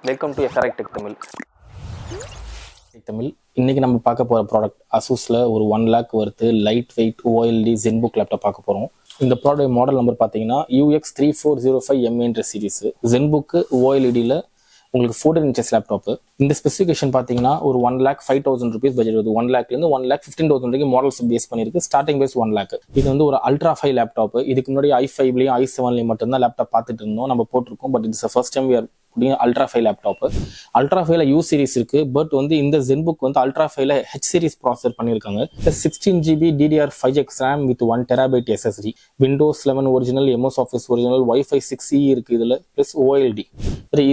Welcome to SRI Tech Tamil. இன்னைக்கு நம்ம பார்க்க போகிற ப்ராடக்ட் அசூஸில் ஒரு 1 lakh வருது light weight OLED ZenBook laptop பார்க்க போகிறோம். இந்த ப்ராடக்ட் மாடல் நம்பர் பார்த்தீங்கன்னா UX3405MA சீரிஸ். ZenBook OLEDல உங்களுக்கு 14 inches லேப்டாப்பு. இந்த ஸ்பெசிஃபிகேஷன் பார்த்தீங்கன்னா ஒரு 1,05,000 rupees பட்ஜெட் வருது. 1 lakhலேருந்து 1,15,000 வரைக்கும் மாடல்ஸ் பேஸ் பண்ணியிருக்கு. Starting base 1 lakh. இது வந்து ஒரு அல்ட்ரா 5 லேப்டாப். இதுக்கு முன்னாடி i5லையும் i7லையும் மட்டும்தான் லேப்டாப் பார்த்துட்டு இருந்தோம், நம்ம போட்டிருக்கோம். But it's first time we are ultra 5 laptop. Ultra 5ல U சீரிஸ் இருக்கு. பட் வந்து இந்த ZenBook வந்து அல்ட்ரா 5ல H சீரிஸ் ப்ராசஸர் பண்ணியிருக்காங்க. 16GB DDR5X RAM with 1TB SSD. Windows 11 original, MS Office original, Wi-Fi 6E இருக்கு இதுல, பிளஸ் OLED.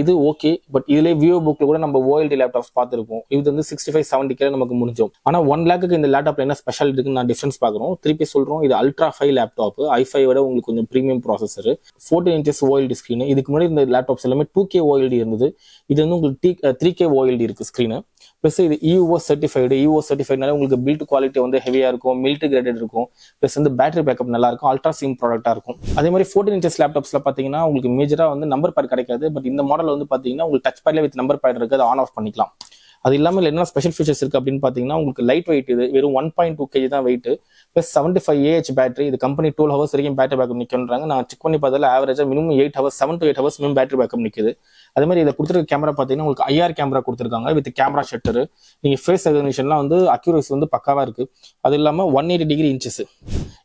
இது ஓகே. பட் இதுல விவோ புக்ல கூட நம்ம OLED லேப்டாப்ஸ் பார்த்துருப்போம். இது வந்து 65-70K நமக்கு முடிஞ்சோம். ஆனா 1 lakhக்கு இந்த லேப்டாப்ல என்ன ஸ்பெஷல் இருக்குன்னு நான் டிஃபரன்ஸ் பார்க்குறோம். திருப்பி சொல்றோம், இது அல்ட்ரா 5 லேப்டாப். i5 விட உங்களுக்கு கொஞ்சம் premium processor, 14 inches OLED screen. இதுக்கு முன்னாடி இந்த லேப்டாப்ஸ் எல்லாமே 2K OLED இருந்தது. இது வந்து உங்களுக்கு 3K OLED இருக்கு ஸ்கிரீனு. பிளஸ் இது EOS சர்டிஃபைடு. EOS சர்டிஃபைட்னால உங்களுக்கு பில்ட் குவாலிட்டி வந்து ஹெவியா இருக்கும், மிலிட்டரி கிரேடட் இருக்கும். பிளஸ் வந்து பேட்டரி பேக்கப் நல்லா இருக்கும், அல்ட்ரா சிம் ப்ராடக்டா இருக்கும். அதே மாதிரி 14 inches லேப்டாப்ஸ்ல பாத்தீங்கன்னா உங்களுக்கு மேஜரா வந்து நம்பர் பேட் கிடைக்காது. பட் இந்த மாடல் வந்து பாத்தீங்கன்னா உங்களுக்கு டச் பேட்ல வித் நம்பர் பேட் இருக்கு, அதை ஆன் ஆஃப் பண்ணிக்கலாம். அது இல்லாமல் என்ன ஸ்பெஷல் ஃபீச்சர்ஸ் இருக்கு அப்படின்னு பாத்தீங்கன்னா உங்களுக்கு லைட் வெயிட். இது வெறும் 1.2 kg தான் வெயிட். Plus 75 Ah battery. இது கம்பெனி 12 hours வரைக்கும் பேட்டரி பேக்கப் நிற்கிறாங்க. நான் செக் பண்ணி பார்த்ததில் ஆவரேஜா minimum 8 hours, 7 to 8 hours minimum battery backup நிற்குது. அதே மாதிரி இதில் கொடுத்துருக்க கேமரா பார்த்தீங்கன்னா உங்களுக்கு IR கேமரா கொடுத்துருக்காங்க வித் கேமரா ஷட்டரு. நீங்கள் ஃபேஸ் ரெகக்னிஷன்லாம் வந்து அக்யூரசி வந்து பக்காவாக இருக்குது. அது இல்லாமல் 180 inches.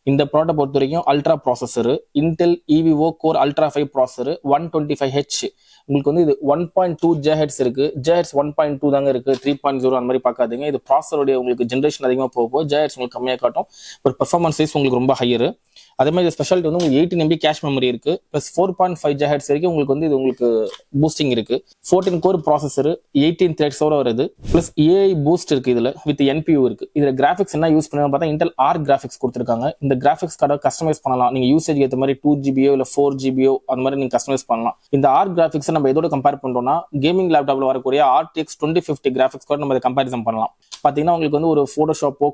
இந்த ப்ராடக்ட் பொறுத்த வரைக்கும் ultra processor, Intel EVO core ultra 5 processor, 125H. உங்களுக்கு வந்து இது 1.2 GHz இருக்கு. GHz 1.2 தாங்க இருக்கு, 3.0 அந்த மாதிரி பார்க்காதீங்க. இது ப்ராசஸருடைய உங்களுக்கு ஜென்ரேஷன் அதிகமாக போகும், GHz உங்களுக்கு கம்மியாக காட்டும். பட் பெர்ஃபார்மன்ஸ் வைஸ் உங்களுக்கு ரொம்ப ஹையரு. அதே மாதிரி ஸ்பெஷாலிட்டி வந்து உங்களுக்கு 18 MB கேஷ் மெமரி இருக்கு. பிளஸ் 4.5 GHz வரைக்கும் உங்களுக்கு வந்து இது உங்களுக்கு பூஸ்டிங் இருக்கு. 14 கோர் ப்ராசஸர், 18 threads வருது. பிளஸ் AI பூஸ்ட் இருக்கு இதுல வித் NPU இருக்கு. இதுல கிராஃபிக்ஸ் என்ன யூஸ் பண்ணுவாங்க பார்த்தா இன்டெல் ஆர்க் கிராஃபிக்ஸ் கொடுத்துருக்காங்க. இந்த கிராஃபிக்ஸ் கார்டை கஸ்டமைஸ் பண்ணலாம். நீங்க யூசேஜ் ஏற்ற மாதிரி 2GB இல்ல 4GB அந்த மாதிரி நீங்க கஸ்டமைஸ் பண்ணலாம். இந்த ஆர்க் கிராஃபிக்ஸ் நம்ம எதோட கம்பேர் பண்றோம்னா கேமிங் லேப்டாப்ல வரக்கூடிய RTX 2050 கிராஃபிக்ஸ் கார்டு நம்ம இதை கம்பேரிசன் பண்ணலாம். பாத்தீங்கன்னா உங்களுக்கு வந்து ஒரு போட்டோஷாப்போ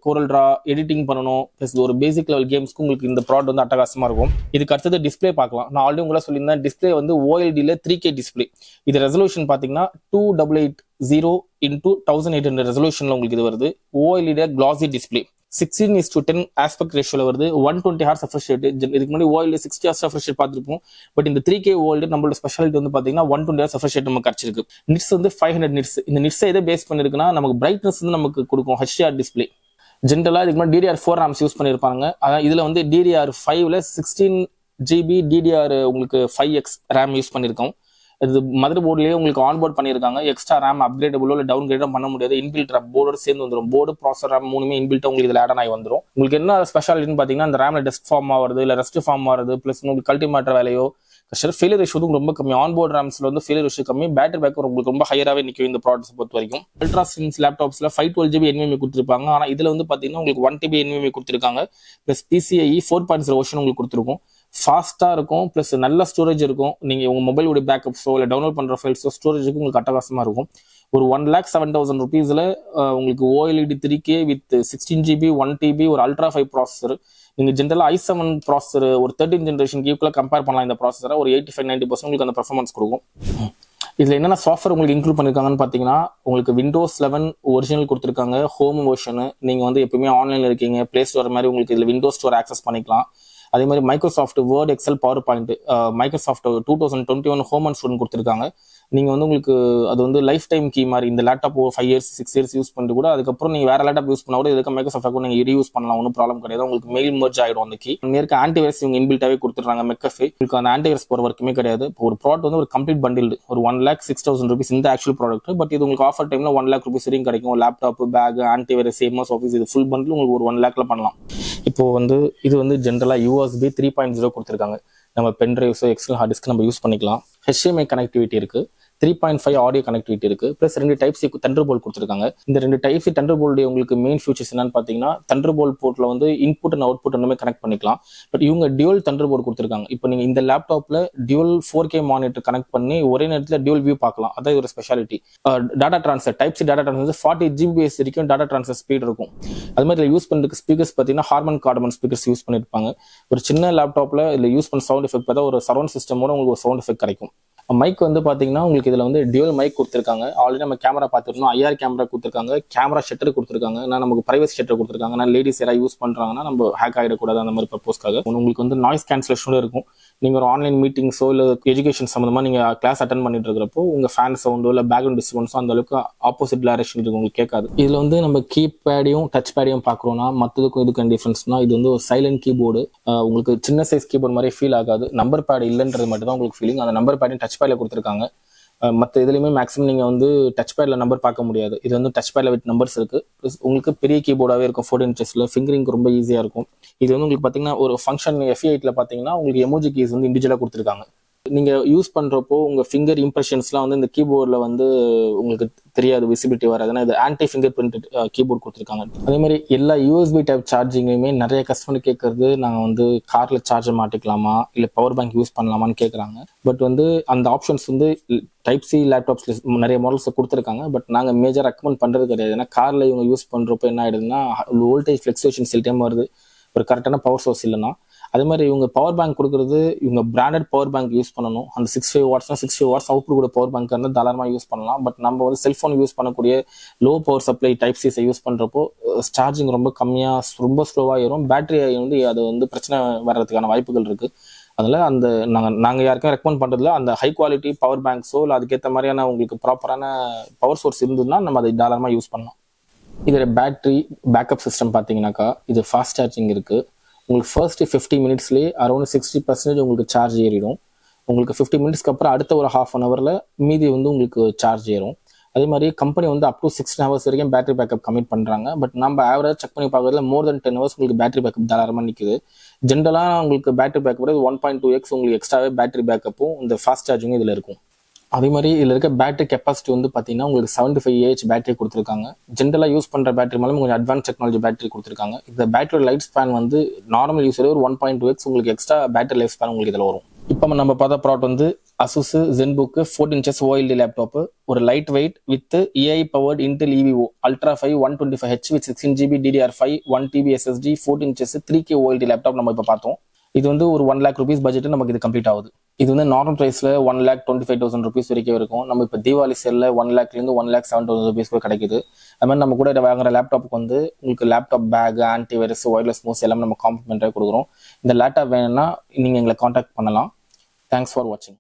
கோரல் டிரா எடிட்டிங் பண்ணணும், பிளஸ் ஒரு பேசிக் லெவல் கேம்ஸ்க்கு உங்களுக்கு இந்த ப்ராடக்ட் வந்து அட்டகாசமா இருக்கும். இதுக்கு அடுத்தது டிஸ்பிளே பார்க்கலாம். நான் ஆல்ரெடி உங்களை சொல்லியிருந்தேன், டிஸ்பிளே வந்து OLEDல 3K டிஸ்பிளே. இது ரெசல்யூஷன் பாத்தீங்கன்னா 2880x1800 ரெசல்யூஷன்ல உங்களுக்கு இது வருது. OLED கிளாசி டிஸ்பிளே 16:10 ஆஸ்பெக்ட் ரேஷியோல வருது. 120 Hz ரெஃப்ரெஷ் ரேட். இதுக்கு முன்னாடி OLED 60 Hz ரெஃப்ரெஷ் ரேட் பார்த்துருப்போம். பட் இந்த 3K OLED நம்மளோட ஸ்பெஷாலிட்டி வந்து பாத்தீங்கன்னா 120 Hz ரெஃப்ரெஷ் ரேட் நமக்கு கிடைச்சிருக்கு. நிட்ஸ் வந்து 500 நிட்ஸ். இந்த நிட்ஸ் எதை பேஸ் பண்ணிருக்குன்னா நமக்கு பிரைட்னஸ் வந்து நமக்கு கொடுக்கும். HDR display. ஜென்ரலா இதுக்கு முன்னாடி DDR4 RAMs யூஸ் பண்ணிருப்பாங்க. அதான் இதுல வந்து DDR5ல 16GB DDR உங்களுக்கு 5X RAM யூஸ் பண்ணிருக்கோம். இது மதர் போர்ட்லயே உங்களுக்கு ஆன்போர்ட் பண்ணியிருக்காங்க. எக்ஸ்ட்ரா RAM அப்கிரேடபிளோ இல்லை டவுன் கிரேடோ பண்ண முடியாது. இன்பில்ட் RAM போர்டோட சேர்ந்து வந்துடும். போர்டு, ப்ராசஸர், RAM மூணுமே இன்பில்ட்டா உங்களுக்கு இதில் ஆட் ஆகி வந்துடும். உங்களுக்கு என்ன ஸ்பெஷாலிட்டின்னு பார்த்தீங்கன்னா இந்த ரேம்ல டெஸ்க் ஃபார்ம் ஆகுறது இல்லை ரெஸ்ட் ஃபார்ம் ஆகுறது, பிளஸ் உங்களுக்கு கல்டிமேட்டர் வேலையோ ஃபெயிலியர் இஷ்யூ ரொம்ப கம்மி. ஆன்போர்ட் ரேம்ஸ்ல வந்து ஃபெயிலியர் இஷ்யூ கம்மி. பேட்டரி பேக்கப் உங்களுக்கு ரொம்ப ஹையராகவே நிற்கும் இந்த ப்ராடக்ட்ஸ் பொறுத்த வரைக்கும். அல்ட்ரா சின்ஸ் லேப்டாப்ஸ்ல 512GB NVMe கொடுத்துருப்பாங்க. ஆனால் இதுல வந்து பார்த்தீங்கன்னா உங்களுக்கு 1TB NVMe கொடுத்துருக்காங்க. பிளஸ் PCIe 4.0 வெர்ஷன் உங்களுக்கு கொடுத்துருக்கும். ஃபாஸ்டா இருக்கும், பிளஸ் நல்ல ஸ்டோரேஜ் இருக்கும். நீங்க உங்க மொபைலோட பேக்கப்ஸோ இல்லை டவுன்லோட் பண்ற ஃபைல்ஸோ ஸ்டோரேஜுக்கு உங்களுக்கு அட்டகாசமா இருக்கும். ஒரு 1,07,000 rupeesல உங்களுக்கு OLED 3K with 16GB 1TB ஒரு அல்ட்ரா 5 ப்ராசஸர். நீங்க ஜென்ரலா i7 ப்ராசஸர் ஒரு 13 ஜென்ரேஷன் ஈக்குவலா கம்பேர் பண்ணலாம். இந்த ப்ராசஸரை ஒரு 85-90% உங்களுக்கு அந்த பெர்ஃபார்மன்ஸ் கொடுக்கும். இதுல என்னென்ன சாஃப்ட்வேர் உங்களுக்கு இன்க்ளூட் பண்ணிருக்காங்கன்னு பாத்தீங்கன்னா உங்களுக்கு Windows 11 ஒரிஜினல் கொடுத்துருக்காங்க, ஹோம் வெர்ஷன். நீங்க வந்து எப்பவுமே ஆன்லைன்ல இருக்கீங்க, பிளே ஸ்டோர் மாதிரி உங்களுக்கு இதுல விண்டோஸ் ஸ்டோர் ஆக்சஸ் பண்ணிக்கலாம். அதே மாதிரி Microsoft Word, Excel, PowerPoint, Microsoft 2021 home and student கொடுத்துருக்காங்க. நீங்க வந்து உங்களுக்கு அது வந்து லைஃப் டைம் கீ மாதிரி. இந்த லேப்டாப் 5 years 6 years யூஸ் பண்ணிட்டு கூட அதுக்கப்புறம் நீங்க வேற லேப்டாப் யூஸ் பண்ணா கூட இதுக்கு மைக்ரோசாஃப்ட் அக்கௌண்ட் நீங்க ரீயூஸ் பண்ணலாம், ஒன்றும் ப்ராப்ளம் கிடையாது. உங்களுக்கு மெயில் மர்ஜ் ஆயிடும் அந்த கீ. நேருக்கு ஆன்டிவைரஸ் இவங்க இன்பில்ட்டாவே கொடுத்துறாங்க. மெக்கஃபே உங்களுக்கு அந்த ஆன்டிவைரஸ் போற வரைக்குமே கிடையாது. இப்போ ஒரு ப்ராடக்ட் வந்து ஒரு கம்ப்ளீட் பண்டில் ஒரு 1,06,000 rupees இந்த ஆக்சுவல் ப்ராடக்ட். பட் இது உங்களுக்கு ஆஃபர் டைம்ல 1 lakh rupees வரைக்கும் கிடைக்கும். Laptop, bag, antivirus, MS Office இது ஃபுல் பண்டில் உங்களுக்கு ஒரு 1 lakhல பண்ணலாம். இப்போ வந்து இது வந்து ஜென்ரலா USB 3.0 கொடுத்துருக்காங்க. நம்ம பென் டிரைவ்ஸோ எக்ஸ்டர்னல் ஹார்ட் டிஸ்க் நம்ம யூஸ் பண்ணிக்கலாம். HDMI கனெக்டிவிட்டி இருக்கு. 3.5 ஆடியோ கனெக்டிவிட்டி இருக்கு. பிளஸ் 2 Type-C தண்டர்போல்ட் கொடுத்துருக்காங்க. இந்த 2 Type-C தண்டர்போல்ட் உங்களுக்கு மெயின் ஃபியூச்சர்ஸ் என்னன்னு பாத்தீங்கன்னா தண்டர்போல்ட் போர்ட்ல வந்து இன்புட் அண்ட் அவுட்புட் ரெண்டுமே கனெக்ட் பண்ணிக்கலாம். பட் இவங்க டியூவல் தண்டர்போல்ட் கொடுத்துருக்காங்க. இப்போ நீங்க இந்த லேப்டாப்ல டியூவல் 4K மானிட்டர் கனெக்ட் பண்ணி ஒரே நேரத்தில் டியூவல் வியூ பார்க்கலாம். அதான் ஒரு speciality. Data transfer Type-C data transfer 40 Gbps வரைக்கும் டேட்டா ட்ரான்ஸ்ஃபர் ஸ்பீட் இருக்கும். அது மாதிரி யூஸ் பண்ணுறதுக்கு ஸ்பீக்கர்ஸ் பார்த்தீங்கன்னா ஹார்மன் கார்டமன் ஸ்பீக்கர்ஸ் யூஸ் பண்ணிருப்பாங்க. ஒரு சின்ன லேப்டாப்ல இல்லை யூஸ் பண்ண சவுண்ட் எஃபெக்ட் பார்த்தா ஒரு சரௌண்ட் சிஸ்டமோட உங்களுக்கு ஒரு சவுண்ட் எஃபெக்ட் கிடைக்கும். மைக் வந்து பார்த்தீங்கன்னா உங்களுக்கு இதில் வந்து டியூல் மைக் கொடுத்துருக்காங்க. ஆல்ரெடி நம்ம கேமரா பார்த்துருந்தோம். IR கேமரா கொடுத்துருக்காங்க, கேமரா ஷட்டர் கொடுத்துருக்காங்க, நான் நமக்கு பிரைவசி ஷட்டர் கொடுத்துருக்காங்க. நான் லேடிஸ் யாராவது யூஸ் பண்ணுறாங்கன்னா நம்ம ஹேக் ஆகிடக்கூடாது அந்த மாதிரி பர்பஸ்க்காக. உங்களுக்கு வந்து நாய்ஸ் கேன்சலேஷனும் இருக்கும். நீங்கள் ஒரு ஆன்லைன் மீட்டிங்ஸோ இல்லை எஜுகேஷன் சம்மந்தமாக நீங்கள் கிளாஸ் அட்டன் பண்ணிட்டு இருக்கிறப்போ உங்கள் ஃபேன் சவுண்டோ இல்லை பேக்ரவுண்ட் டிஸ்டர்பன்ஸோ அந்த அளவுக்கு ஆப்போசிட் டைரக்ஷன் இருக்கு, உங்களுக்கு கேட்காது. இதில் வந்து நம்ம கீபேடையும் டச் பேடையும் பார்க்குறோம்னா மற்றதுக்கும் இதுக்கும் டிஃபரன்ஸ்னா இது வந்து ஒரு சைலண்ட் கீபோர்டு. உங்களுக்கு சின்ன சைஸ் கீபோர்டு மாதிரி ஃபீல் ஆகாது. நம்பர் பேட் இல்லைன்றது மட்டும் தான் உங்களுக்கு ஃபீலிங். அந்த நம்பர் பேடையும் டச் பேடில் கொடுத்துருக்காங்க. மற்ற இதுலையுமே மேக்ஸிமம் நீங்கள் வந்து டச் பேடில் நம்பர் பார்க்க முடியாது. இது வந்து டச் பேடில் வித் நம்பர்ஸ் இருக்குது. உங்களுக்கு பெரிய கீபோர்டாகவே இருக்கும். 14 inches ஃபிங்கரிங் ரொம்ப ஈஸியாக இருக்கும். இது வந்து உங்களுக்கு பார்த்தீங்கன்னா ஒரு ஃபங்க்ஷன் F8 பார்த்தீங்கன்னா உங்களுக்கு எமோஜி கீஸ் வந்து இண்டிவிஜுவலாக கொடுத்துருக்காங்க. நீங்கள் யூஸ் பண்ணுறப்போ உங்கள் ஃபிங்கர் இம்ப்ரெஷன்ஸ்லாம் வந்து இந்த கீபோர்டில் வந்து உங்களுக்கு தெரியாது, விசிபிலிட்டி வராதுன்னா இது ஆன்டி ஃபிங்கர் பிரிண்ட் கீபோர்டு கொடுத்துருக்காங்க. அதே மாதிரி எல்லா USB டைப் சார்ஜிங்லையுமே நிறைய கஸ்டமர் கேட்கறது நாங்கள் வந்து காரில் சார்ஜர் மாட்டிக்கலாமா இல்லை பவர் பேங்க் யூஸ் பண்ணலாமான்னு கேட்குறாங்க. பட் வந்து அந்த ஆப்ஷன்ஸ் வந்து டைப் சி லேப்டாப்ஸ்ல நிறைய மாடல்ஸ் கொடுத்துருக்காங்க. பட் நாங்கள் மேஜர் ரெக்கமெண்ட் பண்ணுறது கிடையாது. ஏன்னா காரில் இவங்க யூஸ் பண்ணுறப்போ என்ன ஆயிடுதுன்னா வோல்டேஜ் ஃப்ளக்சுவேஷன் சில டைம் வருது, ஒரு கரெக்டான பவர் சோர்ஸ் இல்லைன்னா. அதே மாதிரி இவங்க பவர் பேங்க் கொடுக்குறது இவங்க பிராண்டட் பவர் பேங்க் யூஸ் பண்ணணும். அந்த 65 watts 65 watts அவுட்புட் கூட பவர் பேங்க் இருந்தால் தாராளமாக யூஸ் பண்ணலாம். பட் நம்ம வந்து செல்ஃபோன் யூஸ் பண்ணக்கூடிய லோ பவர் சப்ளை டைப் சிஸை யூஸ் பண்ணுறப்போ சார்ஜிங் ரொம்ப கம்மியாக ரொம்ப ஸ்லோவாக ஏறும். பேட்டரி வந்து அது வந்து பிரச்சனை வர்றதுக்கான வாய்ப்புகள் இருக்குது. அதில் அந்த நாங்கள் யாருக்கும் ரெக்கமெண்ட் பண்ணுறதுல அந்த ஹை குவாலிட்டி பவர் பேங்க்ஸோ இல்லை அதுக்கேற்ற மாதிரியான உங்களுக்கு ப்ராப்பரான பவர் சோர்ஸ் இருந்ததுன்னா நம்ம அதை தாராளமாக யூஸ் பண்ணலாம். இதில் பேட்டரி பேக்கப் சிஸ்டம் பார்த்தீங்கன்னாக்கா இது ஃபாஸ்ட் சார்ஜிங் இருக்குது. உங்களுக்கு ஃபர்ஸ்ட் 50 minutesலேயே அரௌண்ட் 60% உங்களுக்கு சார்ஜ் ஏறிடும். உங்களுக்கு 50 minutesக்கு அப்புறம் அடுத்த ஒரு ½ an hourல மீதி வந்து உங்களுக்கு சார்ஜ் ஏறும். அதே மாதிரி கம்பெனி வந்து அப் டு 16 hours வரைக்கும் பேட்டரி பேக்கப் கமிட் பண்ணுறாங்க. பட் நம்ம ஆவரேஜ் செக் பண்ணி பார்க்குறதுல மோர் தென் 10 hours உங்களுக்கு பேட்டரி பேக்கப் தாராளமாக நிற்குது. ஜென்ரலாக உங்களுக்கு பேட்டரி பேக்கப் 1.2x உங்களுக்கு எக்ஸ்ட்ராவே பேட்டரி பேக்கப்பும் இந்த ஃபாஸ்ட் சார்ஜிங்கும் இதில் இருக்கும். அதே மாதிரி இதில் இருக்க பேட்டரி கெப்பாசிட்டி வந்து பார்த்தீங்கன்னா உங்களுக்கு 75Ah பேட்டரி கொடுத்துருக்காங்க. ஜென்ரலாக யூஸ் பண்ணுற பேட்டரி மேலே கொஞ்சம் அட்வான்ஸ் டெக்னாலஜி பேட்டரி கொடுத்துருக்காங்க. இந்த பேட்டரி லைஃப் ஸ்பேன் வந்து நார்மல் யூஸரே ஒரு 1.2x உங்களுக்கு எக்ஸ்ட்ரா பேட்டரி லைஃப் ஸ்பேன் உங்களுக்கு இதில் வரும். இப்போ நம்ம பார்த்த ப்ராடக்ட் வந்து Asus ZenBook 14 inches OLED laptop, ஒரு light weight with AI powered Intel EVO Ultra 5 125Hz with 16GB DDR5 1TB SSD 14 inches 3K OLED laptop நம்ம இப்போ பார்த்தோம். இது வந்து ஒரு 1 lakh rupees பட்ஜெட் நமக்கு இது கம்ப்ளீட் ஆகுது. இது வந்து நார்மல் ப்ரைஸில் 1,25,000 rupees வரைக்கும் இருக்கும். நம்ம இப்போ தீபாவளி சேலில் 1 lakhலேருந்து 1,07,000 rupees கிடைக்குது. அது மாதிரி நம்ம கூட வாங்குற லேப்டாப்புக்கு வந்து உங்களுக்கு laptop bag, antivirus, wireless mouse எல்லாமே நம்ம காம்ப்ளிமெண்ட்டாக கொடுக்குறோம். இந்த லேப்டாப் வேணும்னா நீங்கள் எங்களை காண்டாக்ட் பண்ணலாம். தேங்க்ஸ் ஃபார் வாட்சிங்.